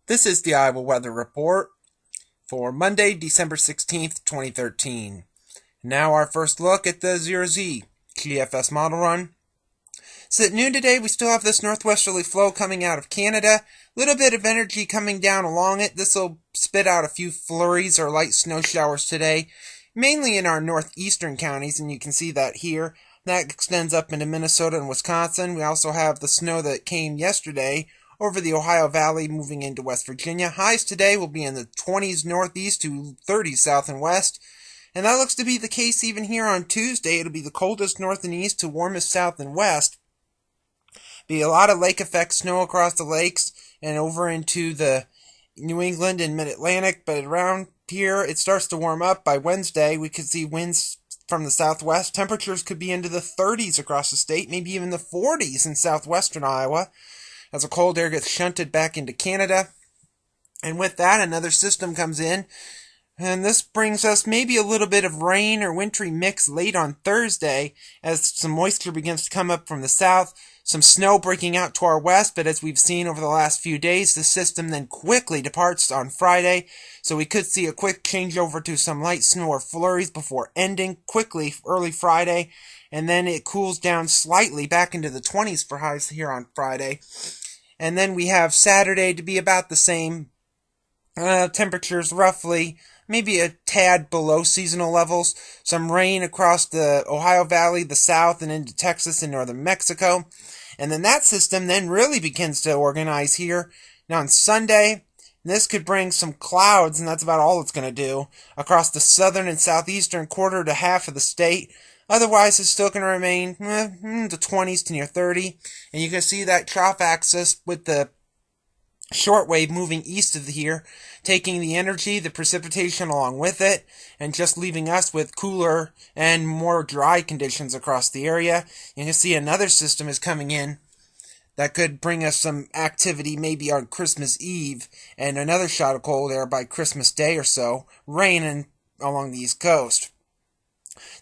This is the Iowa Weather Report for Monday, December 16th, 2013. Now our first look at the 0Z GFS model run. So at noon today, we still have this northwesterly flow coming out of Canada. A little bit of energy coming down along it. This will spit out a few flurries or light snow showers today, mainly in our northeastern counties, and you can see that here. That extends up into Minnesota and Wisconsin. We also have the snow that came yesterday over the Ohio Valley moving into West Virginia. Highs today will be in the 20s northeast to 30s south and west. And that looks to be the case even here on Tuesday. It'll be the coldest north and east to warmest south and west. Be a lot of lake effect snow across the lakes and over into the New England and mid-Atlantic. But around here, it starts to warm up. By Wednesday, we could see winds from the southwest. Temperatures could be into the 30s across the state, maybe even the 40s in southwestern Iowa, as the cold air gets shunted back into Canada. And with that, another system comes in. And this brings us maybe a little bit of rain or wintry mix late on Thursday as some moisture begins to come up from the south. Some snow breaking out to our west, but as we've seen over the last few days, the system then quickly departs on Friday. So we could see a quick changeover to some light snow or flurries before ending quickly early Friday. And then it cools down slightly back into the 20s for highs here on Friday. And then we have Saturday to be about the same. Temperatures roughly, maybe a tad below seasonal levels. Some rain across the Ohio Valley, the south, and into Texas and northern Mexico. And then that system then really begins to organize here. Now on Sunday, this could bring some clouds, and that's about all it's going to do, across the southern and southeastern quarter to half of the state. Otherwise, it's still going to remain the 20s to near 30. And you can see that trough axis with the shortwave moving east of here, taking the energy, the precipitation along with it, and just leaving us with cooler and more dry conditions across the area. You can see another system is coming in that could bring us some activity maybe on Christmas Eve, and another shot of cold air by Christmas Day or so, raining along the East Coast.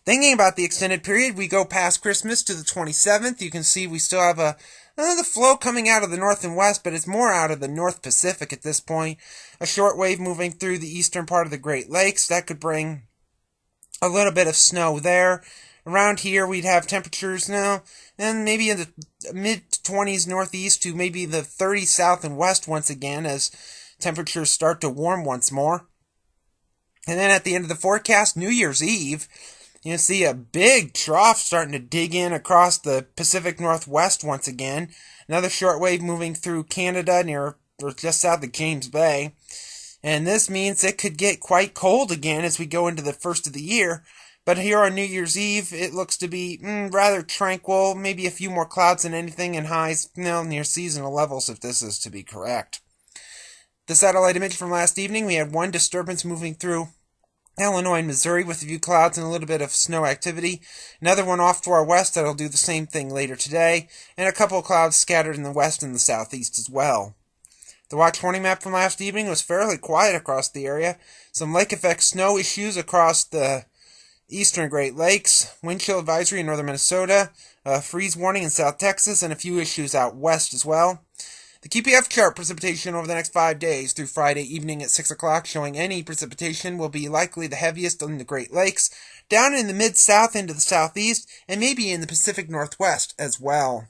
Thinking about the extended period, we go past Christmas to the 27th. You can see we still have the flow coming out of the north and west, but it's more out of the North Pacific at this point. A short wave moving through the eastern part of the Great Lakes. That could bring a little bit of snow there. Around here, we'd have temperatures now, and maybe in the mid-20s northeast to maybe the 30s south and west once again as temperatures start to warm once more. And then at the end of the forecast, New Year's Eve, you can see a big trough starting to dig in across the Pacific Northwest once again. Another shortwave moving through Canada near or just south of James Bay. And this means it could get quite cold again as we go into the first of the year. But here on New Year's Eve, it looks to be rather tranquil. Maybe a few more clouds than anything, and highs near seasonal levels if this is to be correct. The satellite image from last evening, we had one disturbance moving through Illinois and Missouri with a few clouds and a little bit of snow activity. Another one off to our west that'll do the same thing later today. And a couple of clouds scattered in the west and the southeast as well. The watch warning map from last evening was fairly quiet across the area. Some lake effect snow issues across the eastern Great Lakes. Wind chill advisory in northern Minnesota. Freeze warning in South Texas. And a few issues out west as well. The QPF chart precipitation over the next 5 days through Friday evening at 6 o'clock showing any precipitation will be likely the heaviest in the Great Lakes, down in the mid-south into the southeast, and maybe in the Pacific Northwest as well.